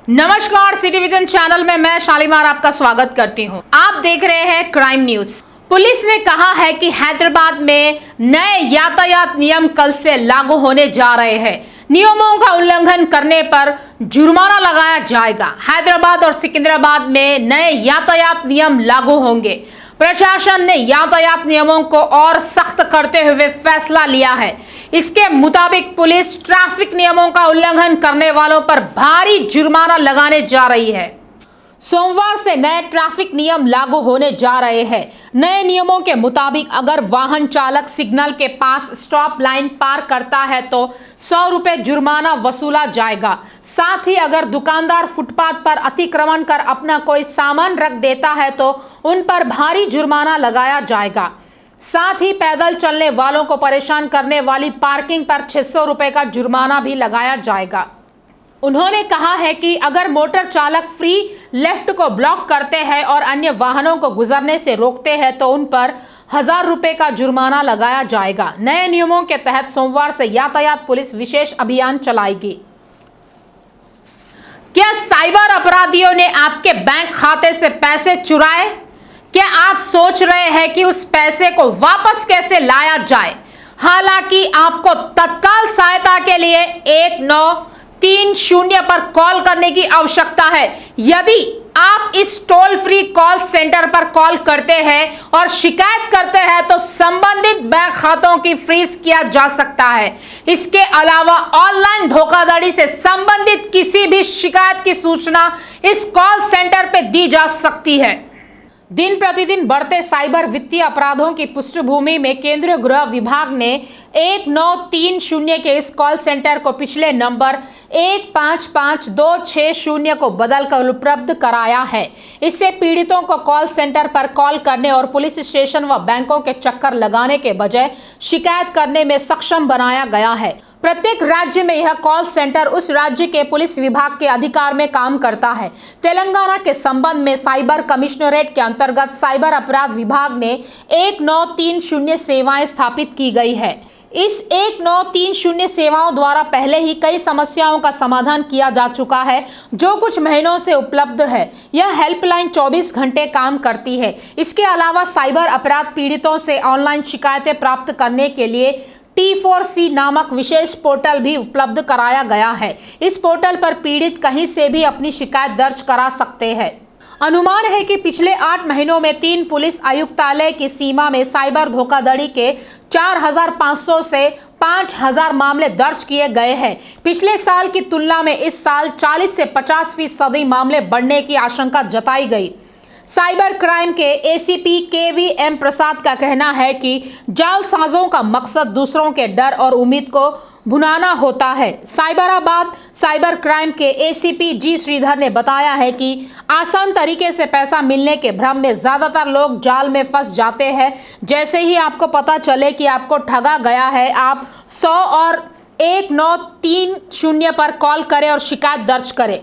नमस्कार, city vision channel में मैं शालीमार आपका स्वागत करती हूं। आप देख रहे हैं क्राइम न्यूज। पुलिस ने कहा है कि हैदराबाद में नए यातायात नियम कल से लागू होने जा रहे हैं। नियमों का उल्लंघन करने पर जुर्माना लगाया जाएगा। हैदराबाद और सिकंदराबाद में नए यातायात नियम लागू होंगे। प्रशासन ने यातायात नियमों को और सख्त करते हुए फैसला लिया है। इसके मुताबिक पुलिस ट्रैफिक नियमों का उल्लंघन करने वालों पर भारी जुर्माना लगाने जा रही है। सोमवार से नए ट्रैफिक नियम लागू होने जा रहे हैं। नए नियमों के मुताबिक अगर वाहन चालक सिग्नल के पास स्टॉप लाइन पार करता है तो 100 रुपए जुर्माना वसूला जाएगा। साथ ही अगर दुकानदार फुटपाथ पर अतिक्रमण कर अपना कोई सामान रख देता है तो उन पर भारी जुर्माना लगाया जाएगा। साथ ही पैदल चलने वालों को परेशान करने वाली पार्किंग पर 600 रुपए का जुर्माना भी लगाया जाएगा। उन्होंने कहा है कि अगर मोटर चालक फ्री लेफ्ट को ब्लॉक करते हैं और अन्य वाहनों को गुजरने से रोकते हैं तो उन पर 1000 रुपए का जुर्माना लगाया जाएगा। नए नियमों के तहत सोमवार से यातायात पुलिस विशेष अभियान चलाएगी। क्या साइबर अपराधियों ने आपके बैंक खाते से पैसे चुराए? क्या आप सोच रहे हैं कि उस पैसे को वापस कैसे लाया जाए? हालांकि आपको तत्काल सहायता के लिए 1930 पर कॉल करने की आवश्यकता है। यदि आप इस टोल फ्री कॉल सेंटर पर कॉल करते हैं और शिकायत करते हैं तो संबंधित बैंक खातों की फ्रीज किया जा सकता है। इसके अलावा ऑनलाइन धोखाधड़ी से संबंधित किसी भी शिकायत की सूचना इस कॉल सेंटर पर दी जा सकती है। दिन प्रतिदिन बढ़ते साइबर वित्तीय अपराधों की पृष्ठभूमि में केंद्रीय गृह विभाग ने 1930 के इस कॉल सेंटर को पिछले नंबर 155260 को बदलकर उपलब्ध कराया है। इससे पीड़ितों को कॉल सेंटर पर कॉल करने और पुलिस स्टेशन व बैंकों के चक्कर लगाने के बजाय शिकायत करने में सक्षम बनाया गया है। प्रत्येक राज्य में यह कॉल सेंटर उस राज्य के पुलिस विभाग के अधिकार में काम करता है। तेलंगाना के संबंध में साइबर कमिश्नरेट के अंतर्गत साइबर अपराध विभाग ने 1930 सेवाएं स्थापित की गई है। इस 1930 सेवाओं द्वारा पहले ही कई समस्याओं का समाधान किया जा चुका है, जो कुछ महीनों से उपलब्ध है। यह हेल्पलाइन 24 घंटे काम करती है। इसके अलावा साइबर अपराध पीड़ितों से ऑनलाइन शिकायतें प्राप्त करने के लिए T4C नामक विशेष पोर्टल भी उपलब्ध कराया गया है। इस पोर्टल पर पीड़ित कहीं से भी अपनी शिकायत दर्ज करा सकते हैं। अनुमान है कि पिछले 8 महीनों में 3 पुलिस आयुक्तालय की सीमा में साइबर धोखाधड़ी के 4500 से 5000 मामले दर्ज किए गए हैं। पिछले साल की तुलना में इस साल 40 से 50% मामले बढ़ने की आशंका जताई गई। साइबर क्राइम के ACP KVM प्रसाद का कहना है कि जालसाजों का मकसद दूसरों के डर और उम्मीद को भुनाना होता है। साइबराबाद साइबर क्राइम के ACP G श्रीधर ने बताया है कि आसान तरीके से पैसा मिलने के भ्रम में ज्यादातर लोग जाल में फंस जाते हैं। जैसे ही आपको पता चले कि आपको ठगा गया है, आप 100 और 1930 पर कॉल करें और शिकायत दर्ज करें।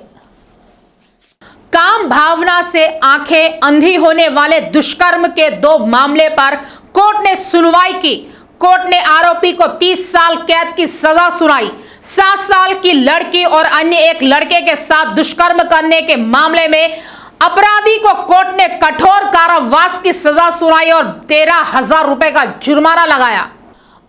काम भावना से आंखें अंधी होने वाले दुष्कर्म के 2 मामले पर कोर्ट ने सुनवाई की। कोर्ट ने आरोपी को 30 साल कैद की सजा सुनाई। 7 साल की लड़की और अन्य एक लड़के के साथ दुष्कर्म करने के मामले में अपराधी को कोर्ट ने कठोर कारावास की सजा सुनाई और 13,000 रुपए का जुर्माना लगाया।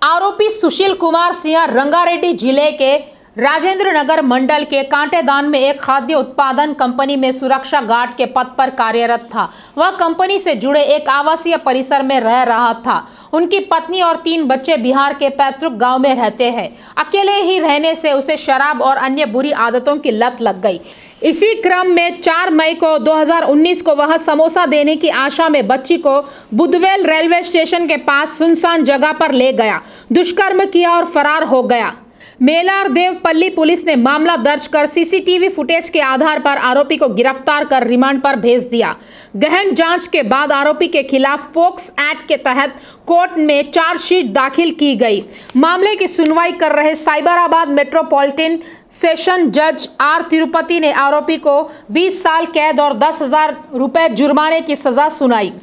आरोपी सुशील कुमार सिंह रंगारेड्डी जिले के राजेंद्र नगर मंडल के कांटेदान में एक खाद्य उत्पादन कंपनी में सुरक्षा गार्ड के पद पर कार्यरत था। वह कंपनी से जुड़े एक आवासीय परिसर में रह रहा था। उनकी पत्नी और 3 बच्चे बिहार के पैतृक गांव में रहते हैं। अकेले ही रहने से उसे शराब और अन्य बुरी आदतों की लत लग गई। इसी क्रम में 4 मई को 2019 को वह समोसा देने की आशा में बच्ची को बुधवेल रेलवे स्टेशन के पास सुनसान जगह पर ले गया, दुष्कर्म किया और फरार हो गया। मेलार देवपल्ली पुलिस ने मामला दर्ज कर CCTV फुटेज के आधार पर आरोपी को गिरफ्तार कर रिमांड पर भेज दिया। गहन जांच के बाद आरोपी के खिलाफ पोक्स एक्ट के तहत कोर्ट में चार्जशीट दाखिल की गई। मामले की सुनवाई कर रहे साइबराबाद मेट्रोपॉलिटन सेशन जज R तिरुपति ने आरोपी को 20 साल कैद और 10,000 रुपए जुर्माने की सजा सुनाई।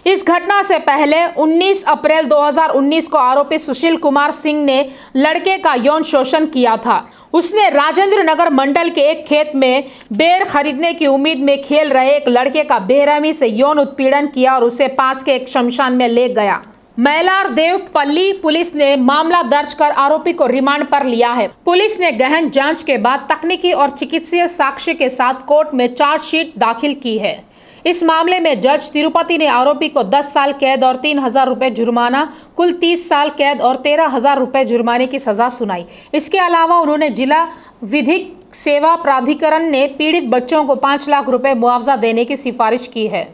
इस घटना से पहले 19 अप्रैल 2019 को आरोपी सुशील कुमार सिंह ने लड़के का यौन शोषण किया था। उसने राजेंद्र नगर मंडल के एक खेत में बेर खरीदने की उम्मीद में खेल रहे एक लड़के का बेरहमी से यौन उत्पीड़न किया और उसे पास के एक शमशान में ले गया। मैलार देवपल्ली पुलिस ने मामला दर्ज कर आरोपी को रिमांड पर लिया है। पुलिस ने गहन जांच के बाद तकनीकी और चिकित्सीय साक्ष्य के साथ कोर्ट में चार्जशीट दाखिल की है। इस मामले में जज तिरुपति ने आरोपी को 10 साल कैद और 3,000 रुपए जुर्माना, कुल 30 साल कैद और 13,000 रुपए जुर्माने की सजा सुनाई। इसके अलावा उन्होंने जिला विधिक सेवा प्राधिकरण ने पीड़ित बच्चों को 5 लाख रुपए मुआवजा देने की सिफारिश की है।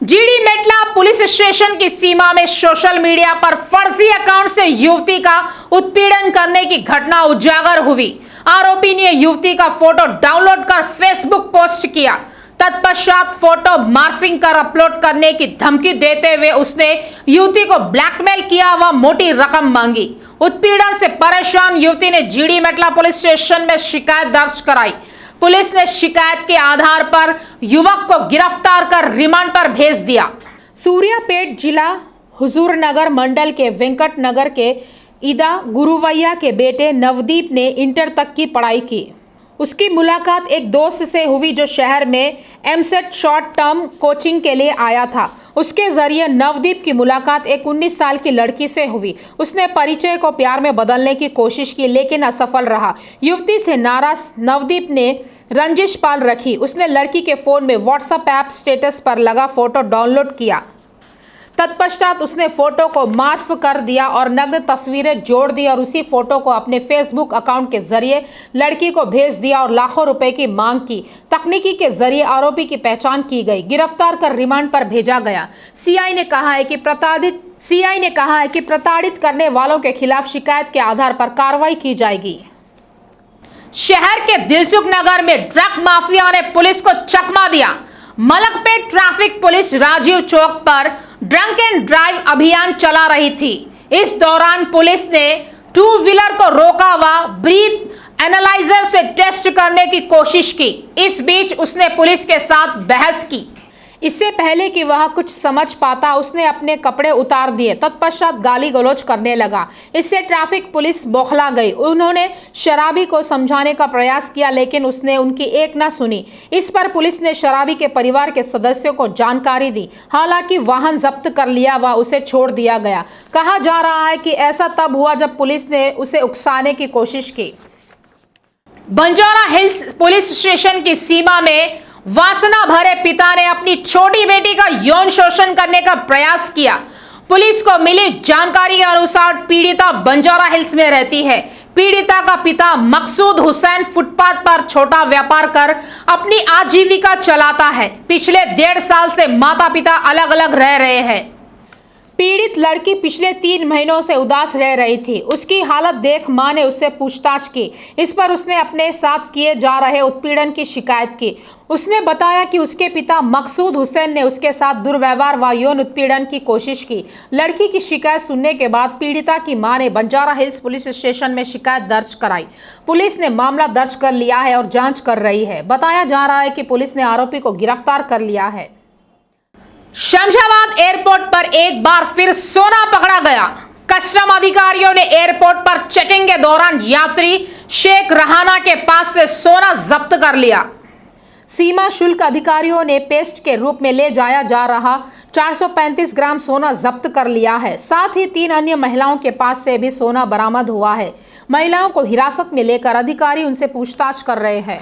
जीडी मेटला पुलिस स्टेशन की सीमा में सोशल मीडिया पर फर्जी अकाउंट से युवती का उत्पीड़न करने की घटना उजागर हुई। आरोपी ने युवती का फोटो डाउनलोड कर फेसबुक पोस्ट किया। तत्पश्चात फोटो मार्फिंग कर अपलोड करने की धमकी देते हुए उसने युवती को ब्लैकमेल किया व मोटी रकम मांगी। उत्पीड़न से परेशान युवती ने जीडी मेटला पुलिस स्टेशन में शिकायत दर्ज कराई। पुलिस ने शिकायत के आधार पर युवक को गिरफ्तार कर रिमांड पर भेज दिया। सूर्यापेट जिला हुजूरनगर मंडल के वेंकट नगर के ईदा गुरुवैया के बेटे नवदीप ने इंटर तक की पढ़ाई की। उसकी मुलाकात एक दोस्त से हुई जो शहर में एमसेट शॉर्ट टर्म कोचिंग के लिए आया था। उसके जरिए नवदीप की मुलाकात एक 19 साल की लड़की से हुई। उसने परिचय को प्यार में बदलने की कोशिश की लेकिन असफल रहा। युवती से नाराज नवदीप ने रंजिश पाल रखी। उसने लड़की के फोन में व्हाट्सएप ऐप स्टेटस पर लगा फोटो डाउनलोड किया। तत्पश्चात उसने फोटो को मार्फ कर दिया और नग्न तस्वीरें जोड़ दी और उसी फोटो को अपने फेसबुक अकाउंट के जरिए लड़की को भेज दिया और लाखों रुपए की मांग की। तकनीकी के जरिए आरोपी की पहचान की गई। गिरफ्तार कर रिमांड पर भेजा गया। सीआई ने कहा है कि प्रताड़ित करने वालों के खिलाफ शिकायत के आधार पर कार्रवाई की जाएगी। शहर के दिलसुख नगर में ड्रग माफिया ने पुलिस को चकमा दिया। मलकपेट ट्रैफिक पुलिस राजीव चौक पर ड्रंक एंड ड्राइव अभियान चला रही थी। इस दौरान पुलिस ने 2 व्हीलर को रोका व ब्रीथ एनालाइजर से टेस्ट करने की कोशिश की। इस बीच उसने पुलिस के साथ बहस की। इससे पहले कि वह कुछ समझ पाता उसने अपने कपड़े उतार दिए। तत्पश्चात गाली गलौज करने लगा। इससे ट्रैफिक पुलिस बौखला गई। उन्होंने शराबी को समझाने का प्रयास किया लेकिन उसने उनकी एक न सुनी। इस पर पुलिस ने शराबी के परिवार के सदस्यों को जानकारी दी। हालांकि वाहन जब्त कर लिया व उसे छोड़ दिया गया। कहा जा रहा है कि ऐसा तब हुआ जब पुलिस ने उसे उकसाने की कोशिश की। बंजारा हिल्स पुलिस स्टेशन की सीमा में वासना भरे पिता ने अपनी छोटी बेटी का यौन शोषण करने का प्रयास किया। पुलिस को मिली जानकारी के अनुसार पीड़िता बंजारा हिल्स में रहती है। पीड़िता का पिता मकसूद हुसैन फुटपाथ पर छोटा व्यापार कर अपनी आजीविका चलाता है। पिछले 1.5 साल से माता पिता अलग अलग रह रहे हैं। पीड़ित लड़की पिछले 3 महीनों से उदास रह रही थी। उसकी हालत देख मां ने उससे पूछताछ की। इस पर उसने अपने साथ किए जा रहे उत्पीड़न की शिकायत की। उसने बताया कि उसके पिता मकसूद हुसैन ने उसके साथ दुर्व्यवहार व यौन उत्पीड़न की कोशिश की। लड़की की शिकायत सुनने के बाद पीड़िता की मां ने बंजारा हिल्स पुलिस स्टेशन में शिकायत दर्ज कराई। पुलिस ने मामला दर्ज कर लिया है और जाँच कर रही है। बताया जा रहा है कि पुलिस ने आरोपी को गिरफ्तार कर लिया है। शमशाबाद एयरपोर्ट पर एक बार फिर सोना पकड़ा गया। कस्टम अधिकारियों ने एयरपोर्ट पर चेकिंग के दौरान यात्री शेख रहाना के पास से सोना जब्त कर लिया। सीमा शुल्क अधिकारियों ने पेस्ट के रूप में ले जाया जा रहा 435 ग्राम सोना जब्त कर लिया है। साथ ही 3 अन्य महिलाओं के पास से भी सोना बरामद हुआ है। महिलाओं को हिरासत में लेकर अधिकारी उनसे पूछताछ कर रहे हैं।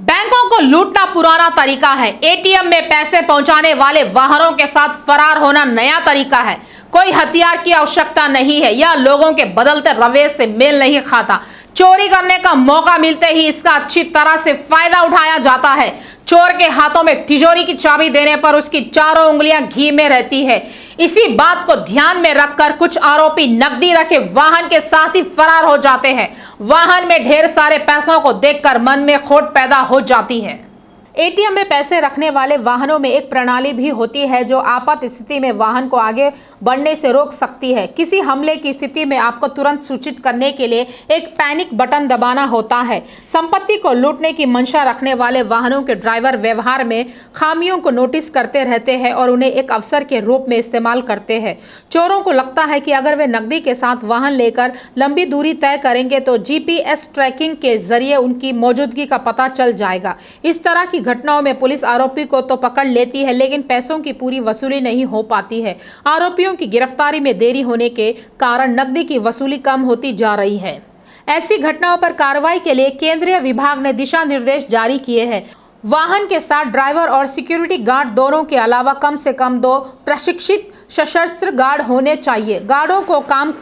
बैंकों को लूटना पुराना तरीका है। एटीएम में पैसे पहुंचाने वाले वाहनों के साथ फरार होना नया तरीका है। कोई हथियार की आवश्यकता नहीं है। यह लोगों के बदलते रवैये से मेल नहीं खाता। चोरी करने का मौका मिलते ही इसका अच्छी तरह से फायदा उठाया जाता है। चोर के हाथों में तिजोरी की चाबी देने पर उसकी चारों उंगलियां घी में रहती है। इसी बात को ध्यान में रखकर कुछ आरोपी नकदी रखे वाहन के साथ ही फरार हो जाते हैं। वाहन में ढेर सारे पैसों को देखकर मन में खोट पैदा हो जाती है। एटीएम में पैसे रखने वाले वाहनों में एक प्रणाली भी होती है जो आपात स्थिति में वाहन को आगे बढ़ने से रोक सकती है। किसी हमले की स्थिति में आपको तुरंत सूचित करने के लिए एक पैनिक बटन दबाना होता है। संपत्ति को लूटने की मंशा रखने वाले वाहनों के ड्राइवर व्यवहार में खामियों को नोटिस करते रहते हैं और उन्हें एक अवसर के रूप में इस्तेमाल करते हैं। चोरों को लगता है कि अगर वे नकदी के साथ वाहन लेकर लंबी दूरी तय करेंगे तो जीपीएस ट्रैकिंग के जरिए उनकी मौजूदगी का पता चल जाएगा। इस तरह की घटनाओं में पुलिस आरोपी को तो पकड़ लेती है, लेकिन पैसों की पूरी वसूली नहीं हो पाती है। आरोपियों की गिरफ्तारी में देरी होने के कारण नकदी की वसूली कम होती जा रही है। ऐसी घटनाओं पर कार्रवाई के लिए केंद्रीय विभाग ने दिशा निर्देश जारी किए हैं। वाहन के साथ ड्राइवर और सिक्योरिटी गार्ड दोनों के अलावा कम से कम 2 प्रशिक्षित सशस्त्र गार्ड होने चाहिए। गार्डों को काम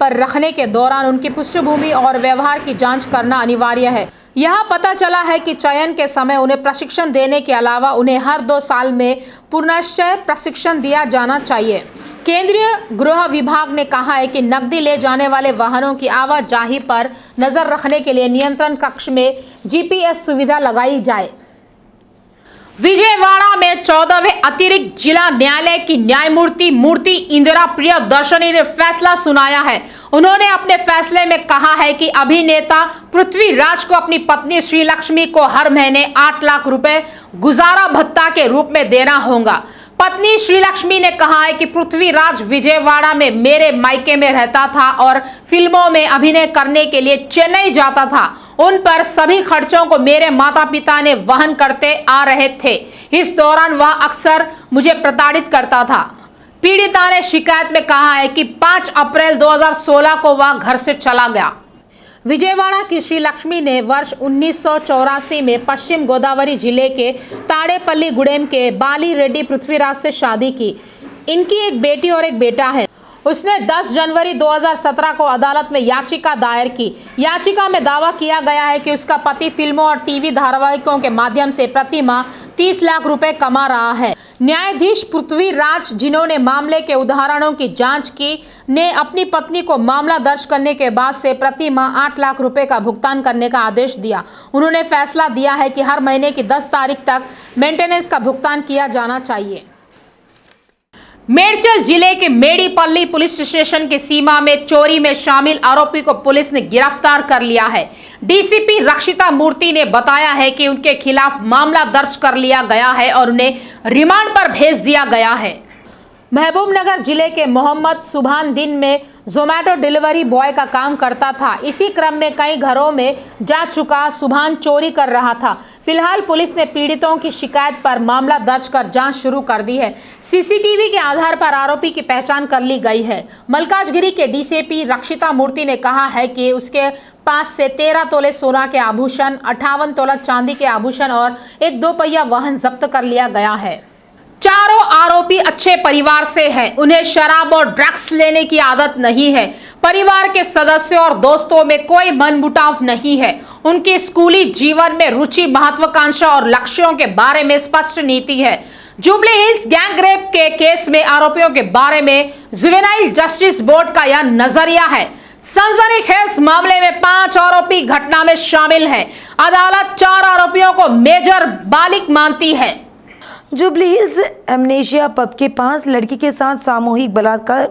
पर रखने के दौरान उनकी पृष्ठभूमि और व्यवहार की जांच करना अनिवार्य है। यह पता चला है कि चयन के समय उन्हें प्रशिक्षण देने के अलावा उन्हें हर 2 साल में पुनश्चय प्रशिक्षण दिया जाना चाहिए। केंद्रीय गृह विभाग ने कहा है कि नकदी ले जाने वाले वाहनों की आवाजाही पर नजर रखने के लिए नियंत्रण कक्ष में जीपीएस सुविधा लगाई जाए। विजयवाड़ा में 14वें अतिरिक्त जिला न्यायालय की न्यायमूर्ति मूर्ति इंदिरा प्रियदर्शनी ने फैसला सुनाया है। उन्होंने अपने फैसले में कहा है कि अभिनेता पृथ्वीराज को अपनी पत्नी श्रीलक्ष्मी को हर महीने 8 लाख रुपए गुजारा भत्ता के रूप में देना होगा। पत्नी श्रीलक्ष्मी ने कहा है कि पृथ्वीराज विजयवाड़ा में मेरे मायके में रहता था और फिल्मों में अभिनय करने के लिए चेन्नई जाता था। उन पर सभी खर्चों को मेरे माता पिता ने वहन करते आ रहे थे। इस दौरान वह अक्सर मुझे प्रताड़ित करता था। पीड़िता ने शिकायत में कहा है कि 5 अप्रैल 2016 को वह घर से चला गया। विजयवाड़ा की श्रीलक्ष्मी ने वर्ष 1984 में पश्चिम गोदावरी जिले के ताड़ेपल्ली गुडेम के बाली रेड्डी पृथ्वीराज से शादी की। इनकी एक बेटी और एक बेटा है। उसने 10 जनवरी 2017 को अदालत में याचिका दायर की। याचिका में दावा किया गया है कि उसका पति फिल्मों और टीवी धारावाहिकों के माध्यम से प्रति माह 30 लाख रुपए कमा रहा है। न्यायाधीश पृथ्वीराज, जिन्होंने मामले के उदाहरणों की जांच की, ने अपनी पत्नी को मामला दर्ज करने के बाद से प्रति माह 8 लाख रुपए का भुगतान करने का आदेश दिया। उन्होंने फैसला दिया है कि हर महीने की 10 तारीख तक मेंटेनेंस का भुगतान किया जाना चाहिए। मेडचल जिले के मेडीपल्ली पुलिस स्टेशन की सीमा में चोरी में शामिल आरोपी को पुलिस ने गिरफ्तार कर लिया है। डीसीपी रक्षिता मूर्ति ने बताया है कि उनके खिलाफ मामला दर्ज कर लिया गया है और उन्हें रिमांड पर भेज दिया गया है। महबूबनगर जिले के मोहम्मद सुभान दिन में जोमैटो डिलीवरी बॉय का काम करता था। इसी क्रम में कई घरों में जा चुका सुभान चोरी कर रहा था। फिलहाल पुलिस ने पीड़ितों की शिकायत पर मामला दर्ज कर जांच शुरू कर दी है। सीसीटीवी के आधार पर आरोपी की पहचान कर ली गई है। मलकाजगिरी के डीसीपी रक्षिता मूर्ति ने कहा है कि उसके पास से 13 तोले सोना के आभूषण, 58 तोला चांदी के आभूषण और एक 2 पहिया वाहन जब्त कर लिया गया है। चारों आरोपी अच्छे परिवार से हैं। उन्हें शराब और ड्रग्स लेने की आदत नहीं है। परिवार के सदस्यों और दोस्तों में कोई मनमुटाव नहीं है। उनकी स्कूली जीवन में रुचि, महत्वाकांक्षा और लक्ष्यों के बारे में स्पष्ट नीति है। जुबली हिल्स गैंग रेप के केस में आरोपियों के बारे में जुवेनाइल जस्टिस बोर्ड का यह नजरिया है। सनसनीखेज मामले में 5 आरोपी घटना में शामिल हैं। अदालत 4 आरोपियों को मेजर बालिग मानती है। जुबली हिल्स एमनेशिया पब के 5 लड़की के साथ सामूहिक बलात्कार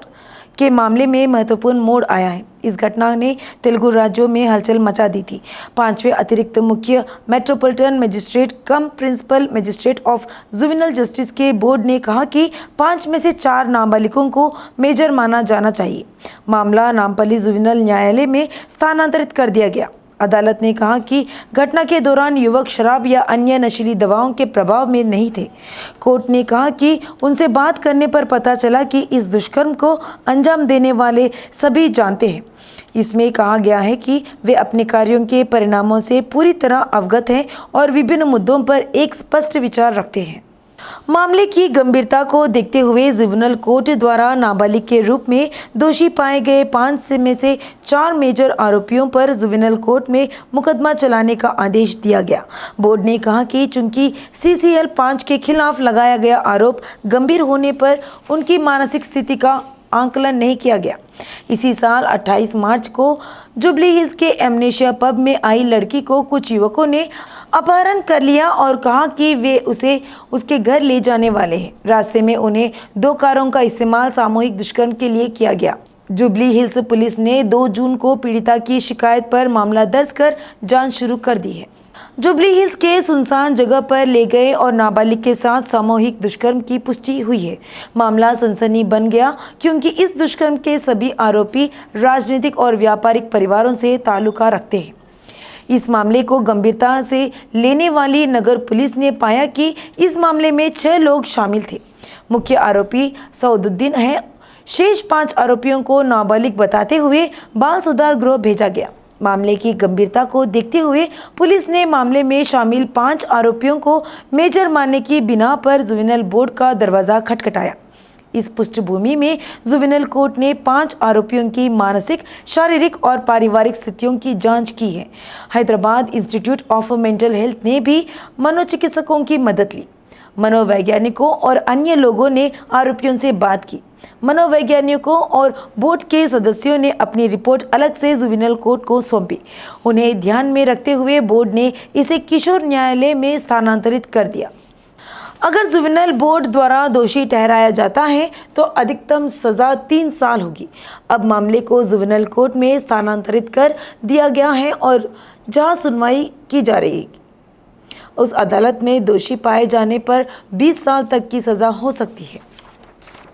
के मामले में महत्वपूर्ण मोड़ आया है। इस घटना ने तेलुगु राज्यों में हलचल मचा दी थी। 5वें अतिरिक्त मुख्य metropolitan magistrate cum principal magistrate of juvenile justice के बोर्ड ने कहा कि 5 में से 4 नाबालिगों को मेजर माना जाना चाहिए। मामला नामपल्ली जुवेनाइल न्यायालय में स्थानांतरित कर दिया गया। अदालत ने कहा कि घटना के दौरान युवक शराब या अन्य नशीली दवाओं के प्रभाव में नहीं थे। कोर्ट ने कहा कि उनसे बात करने पर पता चला कि इस दुष्कर्म को अंजाम देने वाले सभी जानते हैं। इसमें कहा गया है कि वे अपने कार्यों के परिणामों से पूरी तरह अवगत हैं और विभिन्न मुद्दों पर एक स्पष्ट विचार रखते हैं। मामले की गंभीरता को देखते हुए जुवेनाइल कोर्ट द्वारा नाबालिग के रूप में दोषी पाए गए 5 में से 4 मेजर आरोपियों पर जुवेनाइल कोर्ट में मुकदमा चलाने का आदेश दिया गया। बोर्ड ने कहा कि चूंकि CCL 5 के खिलाफ लगाया गया आरोप गंभीर होने पर उनकी मानसिक स्थिति का आंकलन नहीं किया गया। इसी साल 28 मार्च को जुबली हिल्स के एमनेशिया पब में आई लड़की को कुछ युवकों ने अपहरण कर लिया और कहा कि वे उसे उसके घर ले जाने वाले हैं। रास्ते में उन्हें 2 कारों का इस्तेमाल सामूहिक दुष्कर्म के लिए किया गया। जुबली हिल्स पुलिस ने 2 जून को पीड़िता की शिकायत पर मामला दर्ज कर जांच शुरू कर दी है। जुबली हिल्स के सुनसान जगह पर ले गए और नाबालिग के साथ सामूहिक दुष्कर्म की पुष्टि हुई है। मामला सनसनी बन गया क्योंकि इस दुष्कर्म के सभी आरोपी राजनीतिक और व्यापारिक परिवारों से ताल्लुका रखते हैं। इस मामले को गंभीरता से लेने वाली नगर पुलिस ने पाया कि इस मामले में 6 लोग शामिल थे। मुख्य आरोपी सऊदुद्दीन है। शेष 5 आरोपियों को नाबालिग बताते हुए बाल सुधार गृह भेजा गया। मामले की गंभीरता को देखते हुए पुलिस ने मामले में शामिल 5 आरोपियों को मेजर मानने की बिना पर जुवेनाइल बोर्ड का दरवाजा खटखटाया। इस पृष्ठभूमि में जुवेनाइल कोर्ट ने 5 आरोपियों की मानसिक, शारीरिक और पारिवारिक स्थितियों की जांच की है। Hyderabad institute of mental health ने भी मनोचिकित्सकों की मदद ली। मनोवैज्ञानिकों और अन्य लोगों ने आरोपियों से बात की। मनोवैज्ञानिकों और बोर्ड के सदस्यों ने अपनी रिपोर्ट अलग से जुवेनाइल कोर्ट को सौंपी। उन्हें ध्यान में रखते हुए बोर्ड ने इसे किशोर न्यायालय में स्थानांतरित कर दिया। अगर जुवेनाइल बोर्ड द्वारा दोषी ठहराया जाता है तो अधिकतम सज़ा 3 साल होगी। अब मामले को जुवेनाइल कोर्ट में स्थानांतरित कर दिया गया है और जहां सुनवाई की जा रही है उस अदालत में दोषी पाए जाने पर 20 साल तक की सज़ा हो सकती है।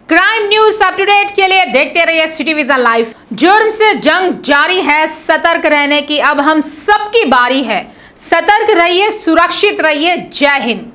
Crime news up to date के लिए देखते रहिए सिटी विजन लाइव। जुर्म से जंग जारी है, सतर्क रहने की अब हम सबकी बारी है। सतर्क रहिए, सुरक्षित रहिए। जय हिंद।